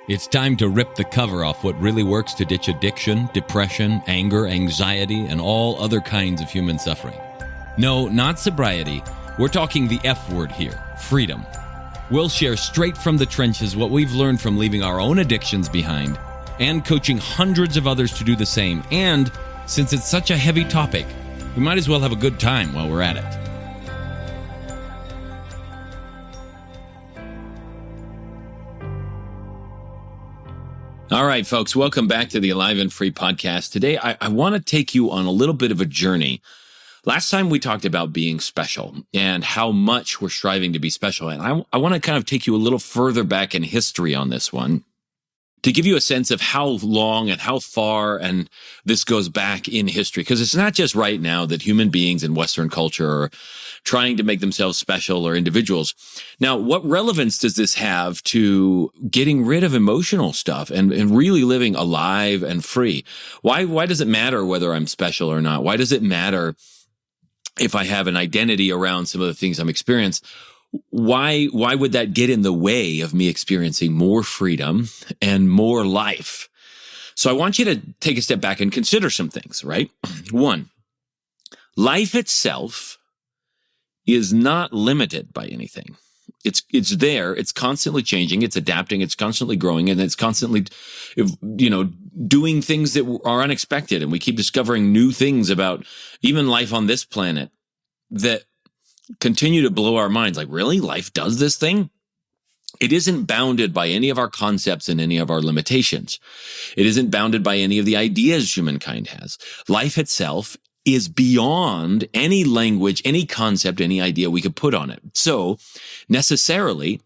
It's time to rip the cover off what really works to ditch addiction, depression, anger, anxiety, and all other kinds of human suffering. No, not sobriety. We're talking the F word here, freedom. We'll share straight from the trenches what we've learned from leaving our own addictions behind and coaching hundreds of others to do the same. And since it's such a heavy topic, we might as well have a good time while we're at it. All right, folks, welcome back to the Alive and Free podcast. Today, I want to take you on a little bit of a journey. Last time we talked about being special and how much we're striving to be special. And I want to kind of take you a little further back in history on this one to give you a sense of how long and how far and this goes back in history. Because it's not just right now that human beings in Western culture are trying to make themselves special or individuals. Now, what relevance does this have to getting rid of emotional stuff and really living alive and free? Why does it matter whether I'm special or not? Why does it matter if I have an identity around some of the things I'm experiencing? Why would that get in the way of me experiencing more freedom and more life? So I want you to take a step back and consider some things, right? One, life itself is not limited by anything. It's there. It's constantly changing. It's adapting. It's constantly growing, and it's constantly, doing things that are unexpected. And we keep discovering new things about even life on this planet that continue to blow our minds. Like, really? Life does this thing? It isn't bounded by any of our concepts and any of our limitations. It isn't bounded by any of the ideas humankind has. Life itself is beyond any language, any concept, any idea we could put on it. So necessarily,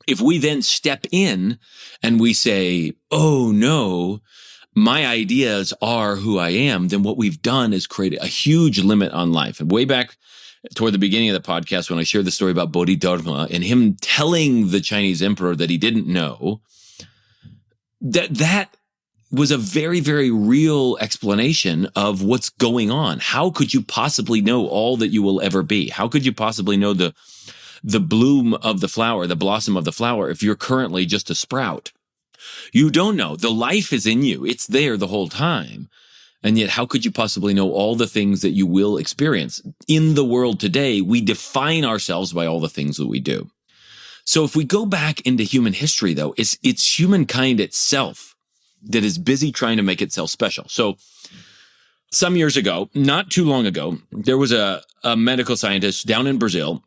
if we then step in and we say, oh no, my ideas are who I am, then what we've done is create a huge limit on life. And way back toward the beginning of the podcast, when I shared the story about Bodhidharma and him telling the Chinese emperor that he didn't know, that was a very, very real explanation of what's going on. How could you possibly know all that you will ever be? How could you possibly know the bloom of the flower, the blossom of the flower, if you're currently just a sprout? You don't know. The life is in you. It's there the whole time. And yet, how could you possibly know all the things that you will experience? In the world today, we define ourselves by all the things that we do. So if we go back into human history, though, it's humankind itself that is busy trying to make itself special. So some years ago, not too long ago, there was a medical scientist down in Brazil.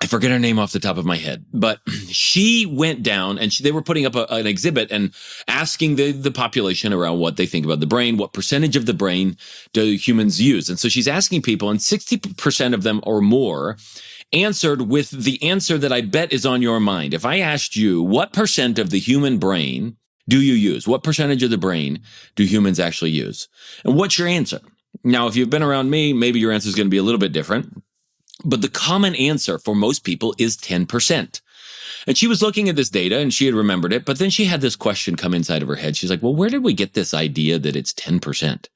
I forget her name off the top of my head, but she went down and they were putting up an exhibit and asking the population around what they think about the brain, what percentage of the brain do humans use. And so she's asking people, and 60% of them or more answered with the answer that I bet is on your mind. If I asked you, what percent of the human brain do you use? What percentage of the brain do humans actually use? And what's your answer? Now, if you've been around me, maybe your answer is going to be a little bit different. But the common answer for most people is 10%. And she was looking at this data and she had remembered it, but then she had this question come inside of her head. She's like, well, where did we get this idea that it's 10%?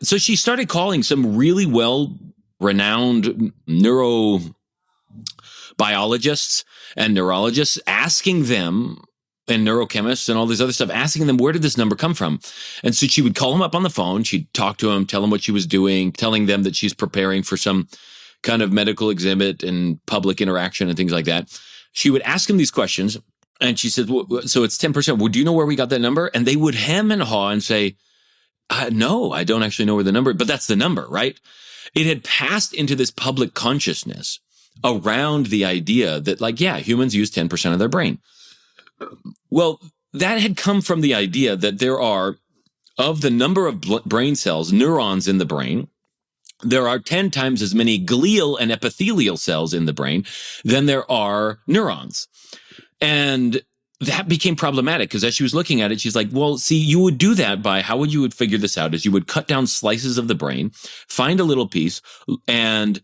So she started calling some really well-renowned neurobiologists and neurologists, asking them, and neurochemists and all this other stuff, asking them, where did this number come from? And so she would call them up on the phone. She'd talk to them, tell them what she was doing, telling them that she's preparing for some kind of medical exhibit and public interaction and things like that. She would ask him these questions, and she said, well, so it's 10%. Well, do you know where we got that number? And they would hem and haw and say, no, I don't actually know where the number, but that's the number, right? It had passed into this public consciousness around the idea that, like, yeah, humans use 10% of their brain. Well, that had come from the idea that there are, of the number of brain cells, neurons in the brain, there are 10 times as many glial and epithelial cells in the brain than there are neurons. And that became problematic because as she was looking at it, she's like, well, see, you would do that by how would you figure this out is you would cut down slices of the brain, find a little piece and,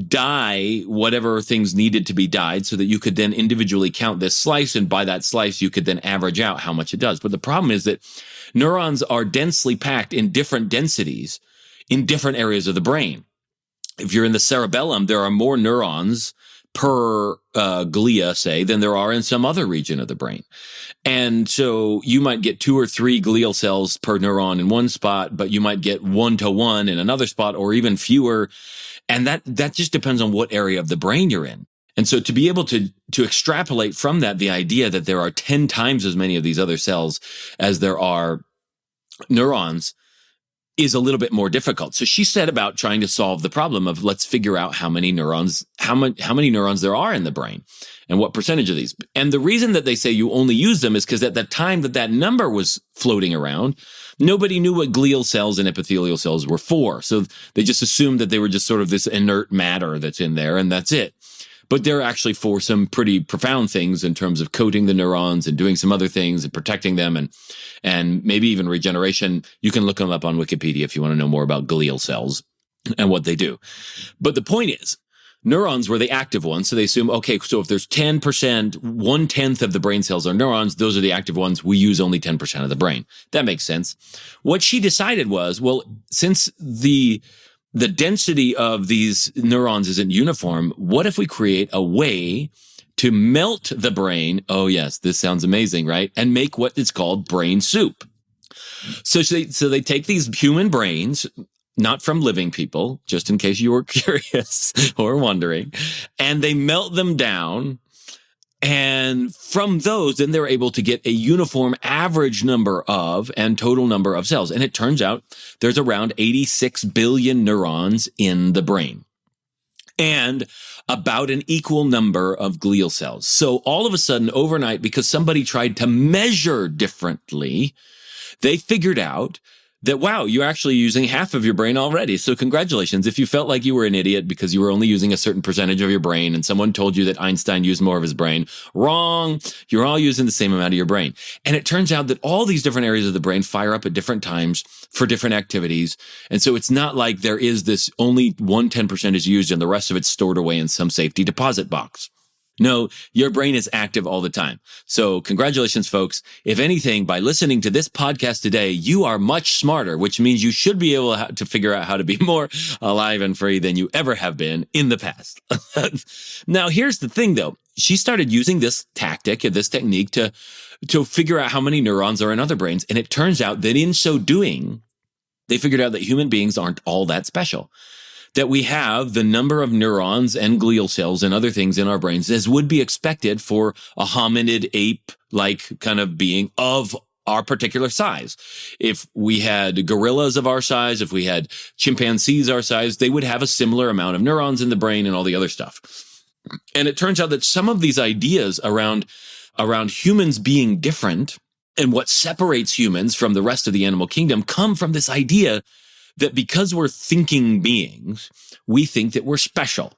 dye whatever things needed to be dyed so that you could then individually count this slice. And by that slice, you could then average out how much it does. But the problem is that neurons are densely packed in different densities in different areas of the brain. If you're in the cerebellum, there are more neurons per glia, say, than there are in some other region of the brain. And so you might get 2 or 3 glial cells per neuron in one spot, but you might get 1 to 1 in another spot, or even fewer. And that just depends on what area of the brain you're in. And so to be able to extrapolate from that the idea that there are 10 times as many of these other cells as there are neurons is a little bit more difficult. So she set about trying to solve the problem of, let's figure out how many neurons there are in the brain and what percentage of these. And the reason that they say you only use them is because at the time that number was floating around, nobody knew what glial cells and epithelial cells were for. So they just assumed that they were just sort of this inert matter that's in there, and that's it. But they're actually for some pretty profound things in terms of coating the neurons and doing some other things and protecting them, and maybe even regeneration. You can look them up on Wikipedia if you want to know more about glial cells and what they do. But the point is, neurons were the active ones. So they assume, okay, so if there's 10%, 1/10 of the brain cells are neurons, those are the active ones. We use only 10% of the brain. That makes sense. What she decided was, well, since the density of these neurons isn't uniform, what if we create a way to melt the brain? Oh yes, this sounds amazing, right? And make what is called brain soup. So they take these human brains, not from living people, just in case you were curious or wondering, and they melt them down. And from those, then they're able to get a uniform average number of and total number of cells. And it turns out there's around 86 billion neurons in the brain and about an equal number of glial cells. So all of a sudden, overnight, because somebody tried to measure differently, they figured out that, wow, you're actually using half of your brain already. So congratulations. If you felt like you were an idiot because you were only using a certain percentage of your brain and someone told you that Einstein used more of his brain, wrong. You're all using the same amount of your brain. And it turns out that all these different areas of the brain fire up at different times for different activities. And so it's not like there is this only 1/10% is used and the rest of it's stored away in some safety deposit box. No, your brain is active all the time. So congratulations, folks. If anything, by listening to this podcast today, you are much smarter, which means you should be able to figure out how to be more alive and free than you ever have been in the past. Now, here's the thing, though. She started using this tactic, this technique to figure out how many neurons are in other brains. And it turns out that in so doing, they figured out that human beings aren't all that special. That we have the number of neurons and glial cells and other things in our brains as would be expected for a hominid ape-like kind of being of our particular size. If we had gorillas of our size, if we had chimpanzees our size, they would have a similar amount of neurons in the brain and all the other stuff. And it turns out that some of these ideas around humans being different and what separates humans from the rest of the animal kingdom come from this idea that because we're thinking beings, we think that we're special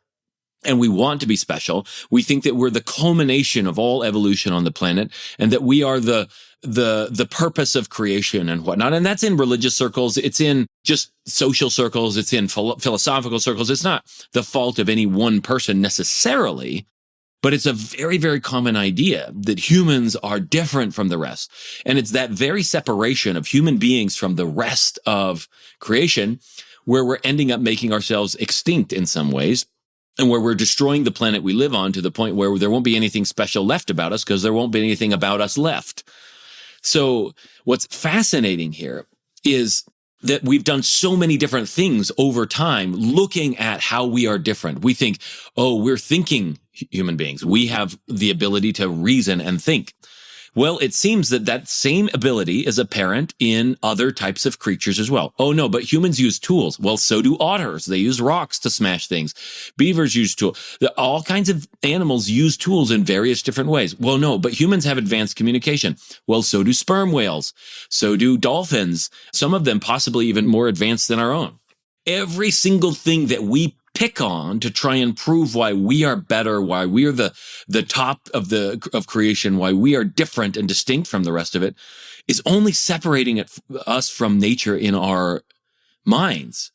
and we want to be special. We think that we're the culmination of all evolution on the planet and that we are the purpose of creation and whatnot. And that's in religious circles. It's in just social circles. It's in philosophical circles. It's not the fault of any one person necessarily, but it's a very, very common idea that humans are different from the rest. And it's that very separation of human beings from the rest of creation where we're ending up making ourselves extinct in some ways and where we're destroying the planet we live on to the point where there won't be anything special left about us because there won't be anything about us left. So what's fascinating here is that we've done so many different things over time looking at how we are different. We think, oh, we're thinking human beings. We have the ability to reason and think. Well, it seems that same ability is apparent in other types of creatures as well. Oh no, but humans use tools. Well, so do otters. They use rocks to smash things. Beavers use tools. All kinds of animals use tools in various different ways. Well, no, but humans have advanced communication. Well, so do sperm whales. So do dolphins. Some of them possibly even more advanced than our own. Every single thing that we pick on to try and prove why we are better, why we are the top of creation, why we are different and distinct from the rest of it, is only separating us from nature in our minds.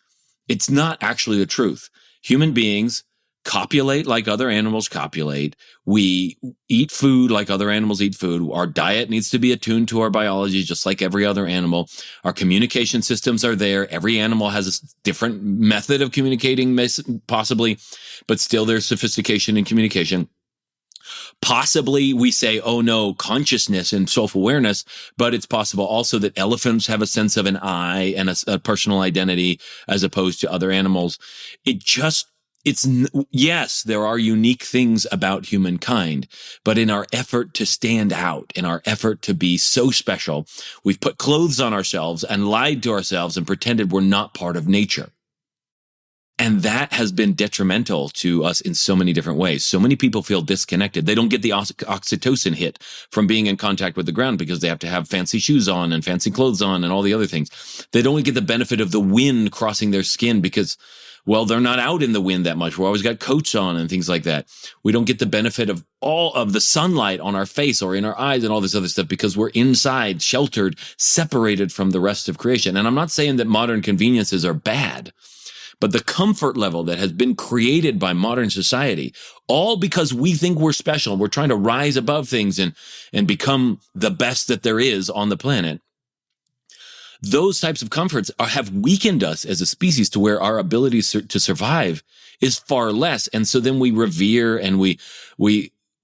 It's not actually the truth. Human beings copulate like other animals copulate. We eat food like other animals eat food. Our diet needs to be attuned to our biology, just like every other animal. Our communication systems are there. Every animal has a different method of communicating, possibly, but still there's sophistication in communication. Possibly we say, oh no, consciousness and self-awareness, but it's possible also that elephants have a sense of an I and a personal identity as opposed to other animals. Yes, there are unique things about humankind, but in our effort to stand out, in our effort to be so special, we've put clothes on ourselves and lied to ourselves and pretended we're not part of nature. And that has been detrimental to us in so many different ways. So many people feel disconnected. They don't get the oxytocin hit from being in contact with the ground because they have to have fancy shoes on and fancy clothes on and all the other things. They don't get the benefit of the wind crossing their skin because, well, they're not out in the wind that much. We always got coats on and things like that. We don't get the benefit of all of the sunlight on our face or in our eyes and all this other stuff because we're inside, sheltered, separated from the rest of creation. And I'm not saying that modern conveniences are bad, but the comfort level that has been created by modern society, all because we think we're special, we're trying to rise above things and become the best that there is on the planet. Those types of comforts have weakened us as a species to where our ability to survive is far less. And so then we revere and we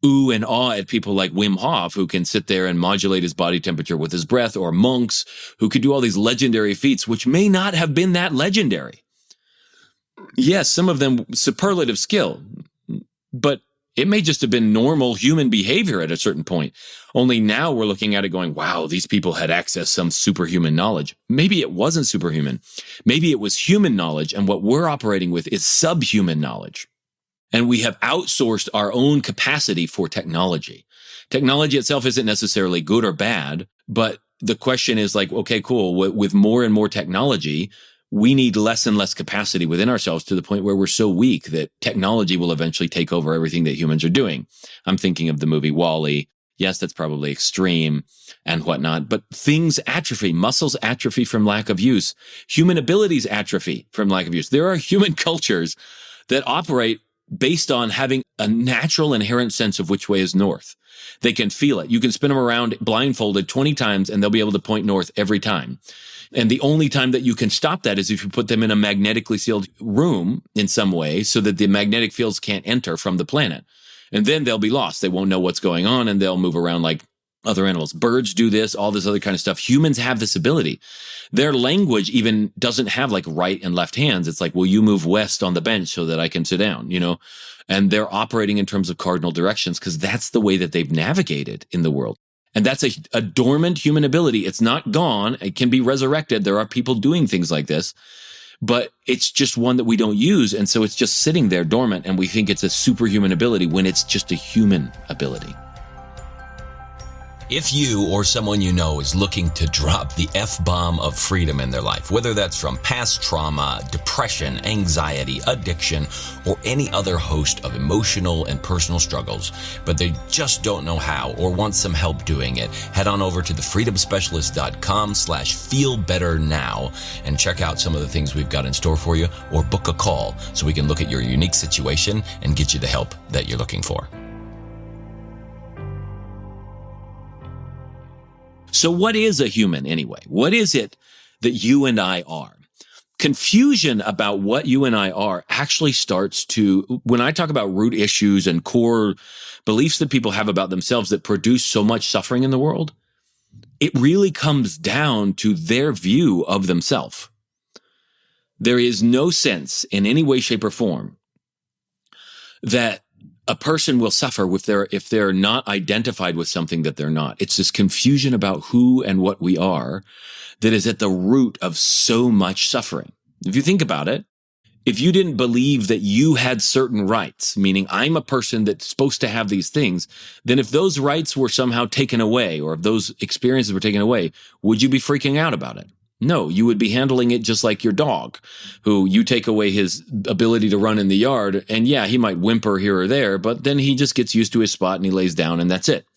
ooh and awe at people like Wim Hof, who can sit there and modulate his body temperature with his breath, or monks who could do all these legendary feats, which may not have been that legendary. Yes, some of them superlative skill, but it may just have been normal human behavior at a certain point. Only now we're looking at it going, wow, these people had access to some superhuman knowledge. Maybe it wasn't superhuman. Maybe it was human knowledge, and what we're operating with is subhuman knowledge. And we have outsourced our own capacity for technology. Technology itself isn't necessarily good or bad, but the question is like, okay, cool, with more and more technology, we need less and less capacity within ourselves to the point where we're so weak that technology will eventually take over everything that humans are doing. I'm thinking of the movie WALL-E. Yes, that's probably extreme and whatnot, but things atrophy. Muscles atrophy from lack of use. Human abilities atrophy from lack of use. There are human cultures that operate based on having a natural inherent sense of which way is north. They can feel it. You can spin them around blindfolded 20 times and they'll be able to point north every time. And the only time that you can stop that is if you put them in a magnetically sealed room in some way so that the magnetic fields can't enter from the planet. And then they'll be lost. They won't know what's going on and they'll move around like other animals. Birds do this, all this other kind of stuff. Humans have this ability. Their language even doesn't have like right and left hands. It's like, well, you move west on the bench so that I can sit down, you know? And they're operating in terms of cardinal directions because that's the way that they've navigated in the world. And that's a dormant human ability. It's not gone. It can be resurrected. There are people doing things like this, but it's just one that we don't use. And so it's just sitting there dormant and we think it's a superhuman ability when it's just a human ability. If you or someone you know is looking to drop the F-bomb of freedom in their life, whether that's from past trauma, depression, anxiety, addiction, or any other host of emotional and personal struggles, but they just don't know how or want some help doing it, head on over to thefreedomspecialist.com/feelbetternow and check out some of the things we've got in store for you, or book a call so we can look at your unique situation and get you the help that you're looking for. So what is a human anyway? What is it that you and I are? Confusion about what you and I are actually starts to, when I talk about root issues and core beliefs that people have about themselves that produce so much suffering in the world, it really comes down to their view of themselves. There is no sense in any way, shape, or form that a person will suffer if they're not identified with something that they're not. It's this confusion about who and what we are that is at the root of so much suffering. If you think about it, if you didn't believe that you had certain rights, meaning I'm a person that's supposed to have these things, then if those rights were somehow taken away or if those experiences were taken away, would you be freaking out about it? No, you would be handling it just like your dog, who you take away his ability to run in the yard. And yeah, he might whimper here or there, but then he just gets used to his spot and he lays down and that's it.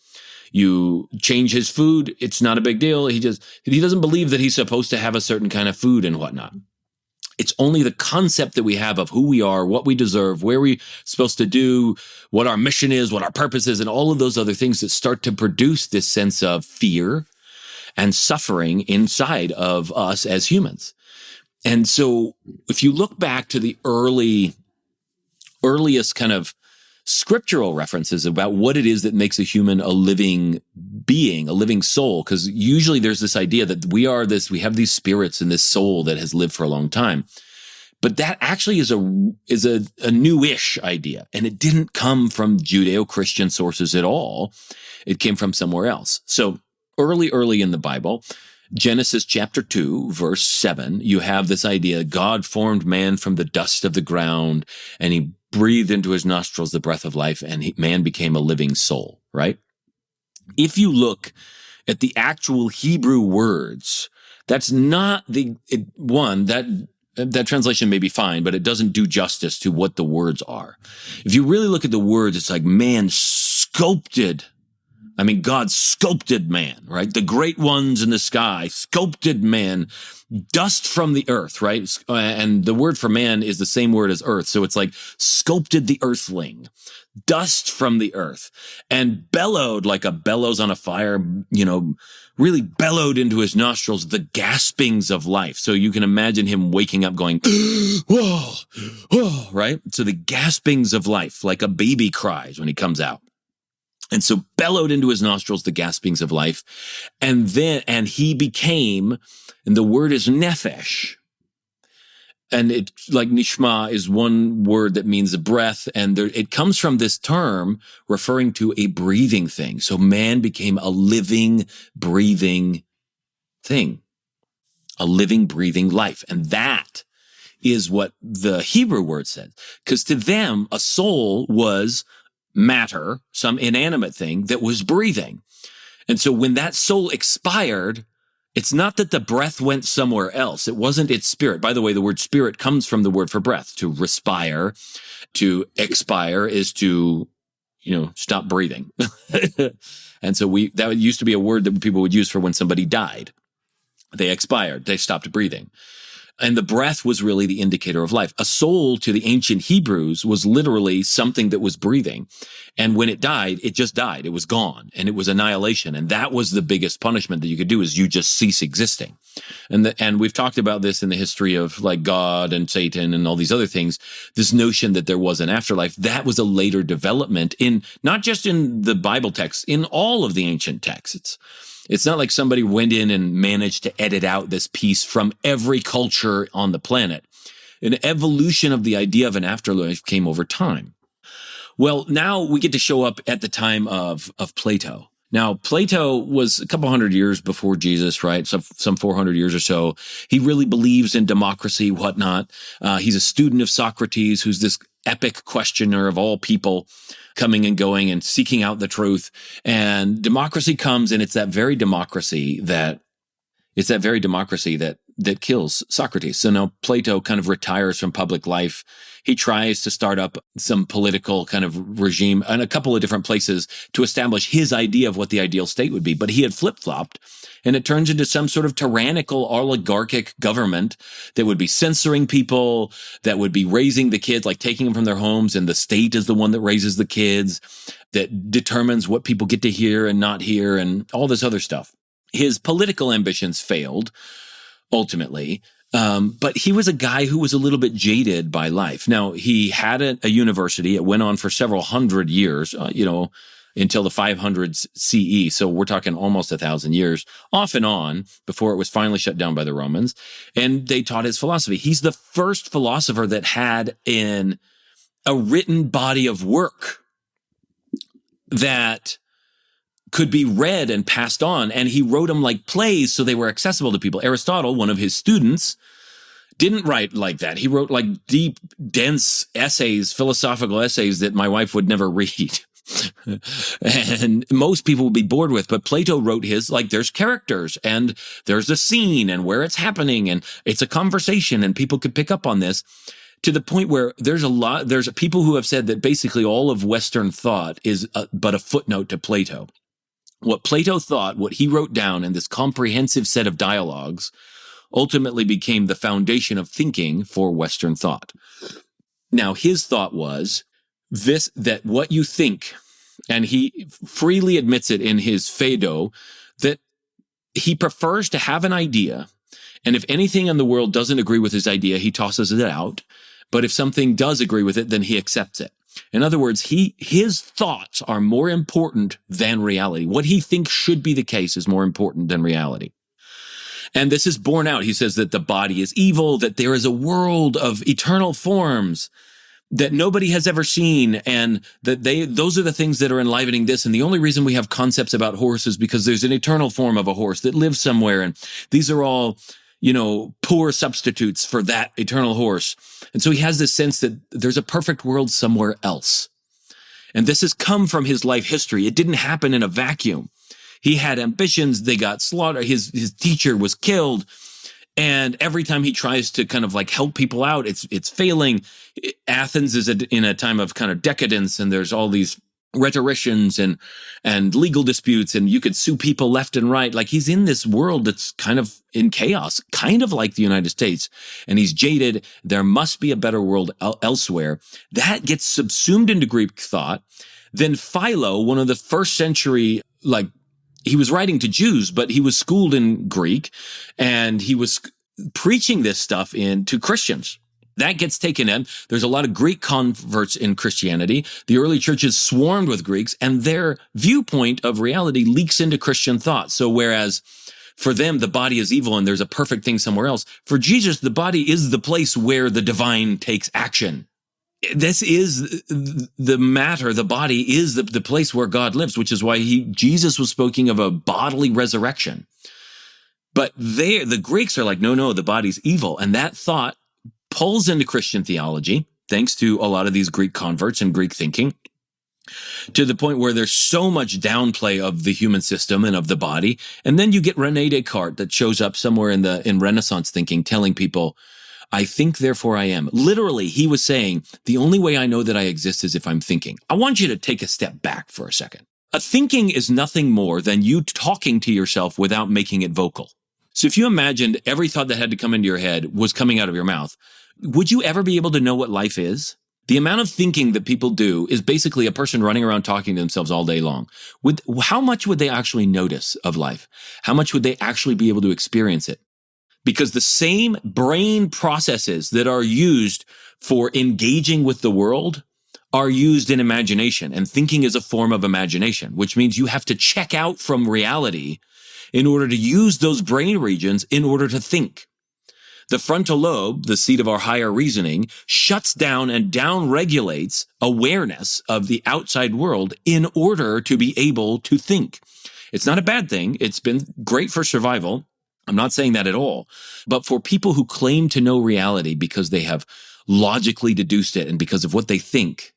You change his food. It's not a big deal. He doesn't believe that he's supposed to have a certain kind of food and whatnot. It's only the concept that we have of who we are, what we deserve, where we're supposed to do, what our mission is, what our purpose is, and all of those other things that start to produce this sense of fear and suffering inside of us as humans. And so if you look back to the earliest kind of scriptural references about what it is that makes a human a living being, a living soul, because usually there's this idea that we have these spirits and this soul that has lived for a long time. But that actually is a newish idea. And it didn't come from Judeo-Christian sources at all. It came from somewhere else. So early in the Bible, Genesis chapter 2, verse 7, you have this idea, God formed man from the dust of the ground, and he breathed into his nostrils the breath of life, and man became a living soul, right? If you look at the actual Hebrew words, that's not that translation may be fine, but it doesn't do justice to what the words are. If you really look at the words, it's like God sculpted man, right? The great ones in the sky sculpted man, dust from the earth, right? And the word for man is the same word as earth. So it's like sculpted the earthling, dust from the earth, and bellowed like a bellows on a fire, really bellowed into his nostrils the gaspings of life. So you can imagine him waking up going, whoa, whoa, right? So the gaspings of life, like a baby cries when he comes out. And so bellowed into his nostrils the gaspings of life. And he became, and the word is nephesh. And it, like nishma, is one word that means a breath. And it comes from this term referring to a breathing thing. So man became a living, breathing thing, a living, breathing life. And that is what the Hebrew word said. Because to them, a soul was matter, some inanimate thing that was breathing. And so when that soul expired, it's not that the breath went somewhere else. It wasn't its spirit. By the way, the word spirit comes from the word for breath. To respire, to expire is to, stop breathing. And so that used to be a word that people would use for when somebody died. They expired. They stopped breathing. And the breath was really the indicator of life. A soul to the ancient Hebrews was literally something that was breathing. And when it died, it just died. It was gone, and it was annihilation. And that was the biggest punishment that you could do, is you just cease existing. And we've talked about this in the history of like God and Satan and all these other things. This notion that there was an afterlife, that was a later development in not just in the Bible text, in all of the ancient texts. It's not like somebody went in and managed to edit out this piece from every culture on the planet. An evolution of the idea of an afterlife came over time. Well, now we get to show up at the time of Plato. Now, Plato was a couple hundred years before Jesus, right? Some 400 years or so. He really believes in democracy, whatnot. He's a student of Socrates, who's this epic questioner of all people, coming and going and seeking out the truth. And democracy comes, and it's that very democracy that kills Socrates. So now Plato kind of retires from public life. He tries to start up some political kind of regime in a couple of different places to establish his idea of what the ideal state would be. But he had flip-flopped, and it turns into some sort of tyrannical oligarchic government that would be censoring people, that would be raising the kids, like taking them from their homes, and the state is the one that raises the kids, that determines what people get to hear and not hear, and all this other stuff. His political ambitions failed, ultimately, but he was a guy who was a little bit jaded by life. Now, he had a university. It went on for several hundred years, until the 500s CE. So we're talking almost 1,000 years, off and on, before it was finally shut down by the Romans. And they taught his philosophy. He's the first philosopher that had a written body of work that could be read and passed on. And he wrote them like plays, so they were accessible to people. Aristotle, one of his students, didn't write like that. He wrote like deep, dense essays, philosophical essays that my wife would never read. And most people would be bored with. But Plato wrote his, like, there's characters and there's a scene and where it's happening, and it's a conversation, and people could pick up on this, to the point where there's people who have said that basically all of Western thought is but a footnote to Plato. What Plato thought, what he wrote down in this comprehensive set of dialogues, ultimately became the foundation of thinking for Western thought. Now, his thought was that what you think, and he freely admits it in his Phaedo, that he prefers to have an idea, and if anything in the world doesn't agree with his idea, he tosses it out. But if something does agree with it, then he accepts it. In other words, his thoughts are more important than reality. What he thinks should be the case is more important than reality. And this is borne out. He says that the body is evil, that there is a world of eternal forms that nobody has ever seen, and that those are the things that are enlivening this. And the only reason we have concepts about horses because there's an eternal form of a horse that lives somewhere, and these are all, poor substitutes for that eternal horse. And so he has this sense that there's a perfect world somewhere else. And this has come from his life history. It didn't happen in a vacuum. He had ambitions. They got slaughtered. His teacher was killed. And every time he tries to kind of like help people out, it's failing. Athens is in a time of kind of decadence, and there's all these rhetoricians and legal disputes, and you could sue people left and right. Like, he's in this world that's kind of in chaos, kind of like the United States, and he's jaded. There must be a better world elsewhere. That gets subsumed into Greek thought. Then Philo, one of the first century, he was writing to Jews, but he was schooled in Greek, and he was preaching this stuff to Christians. That gets taken in. There's a lot of Greek converts in Christianity. The early churches swarmed with Greeks, and their viewpoint of reality leaks into Christian thought. So whereas for them, the body is evil and there's a perfect thing somewhere else, for Jesus, the body is the place where the divine takes action. This is the matter. The body is the place where God lives, which is why Jesus was speaking of a bodily resurrection. But the Greeks are like, no, the body's evil. And that thought pulls into Christian theology, thanks to a lot of these Greek converts and Greek thinking, to the point where there's so much downplay of the human system and of the body. And then you get René Descartes that shows up somewhere in Renaissance thinking, telling people, I think, therefore I am. Literally, he was saying, the only way I know that I exist is if I'm thinking. I want you to take a step back for a second. A thinking is nothing more than you talking to yourself without making it vocal. So if you imagined every thought that had to come into your head was coming out of your mouth, would you ever be able to know what life is? The amount of thinking that people do is basically a person running around talking to themselves all day long. How much would they actually notice of life? How much would they actually be able to experience it? Because the same brain processes that are used for engaging with the world are used in imagination. And thinking is a form of imagination, which means you have to check out from reality in order to use those brain regions in order to think. The frontal lobe, the seat of our higher reasoning, shuts down and down-regulates awareness of the outside world in order to be able to think. It's not a bad thing. It's been great for survival. I'm not saying that at all. But for people who claim to know reality because they have logically deduced it and because of what they think,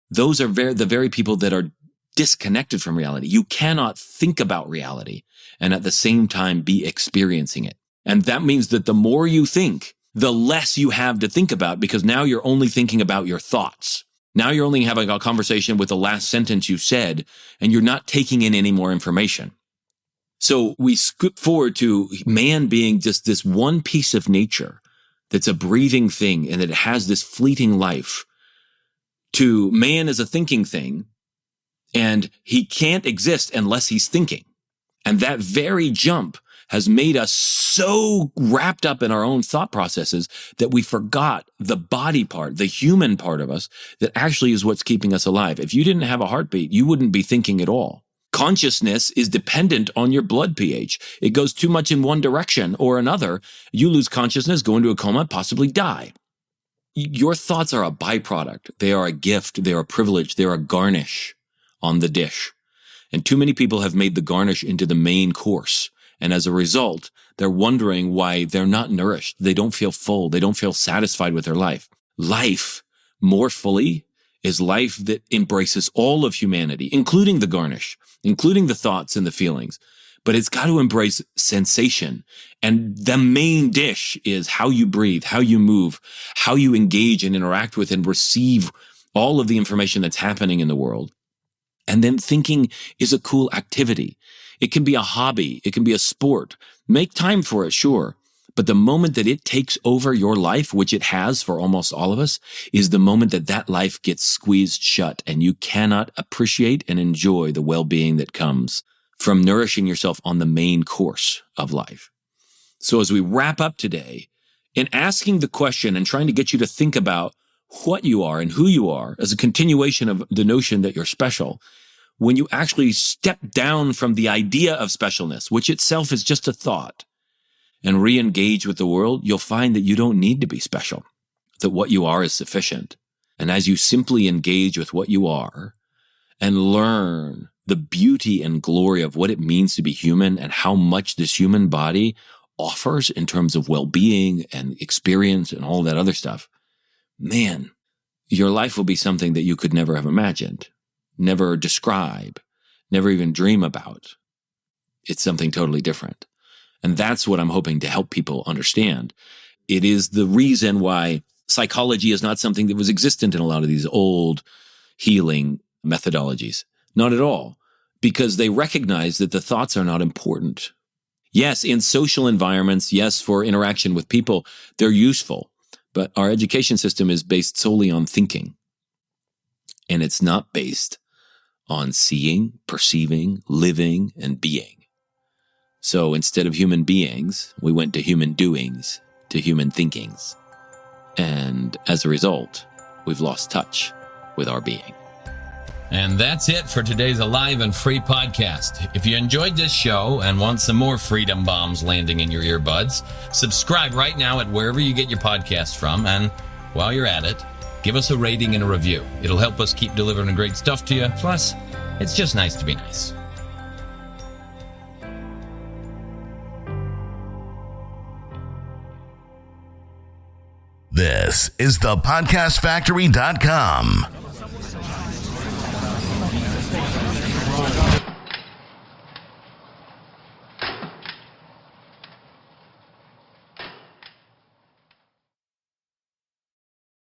those are the very people that are disconnected from reality. You cannot think about reality and at the same time be experiencing it. And that means that the more you think, the less you have to think about, because now you're only thinking about your thoughts. Now you're only having a conversation with the last sentence you said, and you're not taking in any more information. So we skip forward to man being just this one piece of nature that's a breathing thing and that it has this fleeting life, to man as a thinking thing, and he can't exist unless he's thinking. And that very jump has made us so wrapped up in our own thought processes that we forgot the body part, the human part of us, that actually is what's keeping us alive. If you didn't have a heartbeat, you wouldn't be thinking at all. Consciousness is dependent on your blood pH. It goes too much in one direction or another. You lose consciousness, go into a coma, possibly die. Your thoughts are a byproduct. They are a gift. They are a privilege. They are a garnish on the dish. And too many people have made the garnish into the main course. And as a result, they're wondering why they're not nourished. They don't feel full. They don't feel satisfied with their life. Life, more fully, is life that embraces all of humanity, including the garnish, including the thoughts and the feelings. But it's got to embrace sensation. And the main dish is how you breathe, how you move, how you engage and interact with and receive all of the information that's happening in the world. And then thinking is a cool activity. It can be a hobby. It can be a sport. Make time for it, sure. But the moment that it takes over your life, which it has for almost all of us, is the moment that that life gets squeezed shut and you cannot appreciate and enjoy the well-being that comes from nourishing yourself on the main course of life. So as we wrap up today, in asking the question and trying to get you to think about what you are and who you are as a continuation of the notion that you're special, when you actually step down from the idea of specialness, which itself is just a thought, and re-engage with the world, you'll find that you don't need to be special, that what you are is sufficient. And as you simply engage with what you are and learn the beauty and glory of what it means to be human and how much this human body offers in terms of well-being and experience and all that other stuff, man, your life will be something that you could never have imagined, never describe, never even dream about. It's something totally different. And that's what I'm hoping to help people understand. It is the reason why psychology is not something that was existent in a lot of these old healing methodologies. Not at all. Because they recognize that the thoughts are not important. Yes, in social environments, yes, for interaction with people, they're useful. But our education system is based solely on thinking. And it's not based on seeing, perceiving, living, and being. So instead of human beings, we went to human doings, to human thinkings. And as a result, we've lost touch with our being. And that's it for today's Alive and Free podcast. If you enjoyed this show and want some more freedom bombs landing in your earbuds, subscribe right now at wherever you get your podcasts from. And while you're at it, give us a rating and a review. It'll help us keep delivering great stuff to you. Plus, it's just nice to be nice. This is thepodcastfactory.com.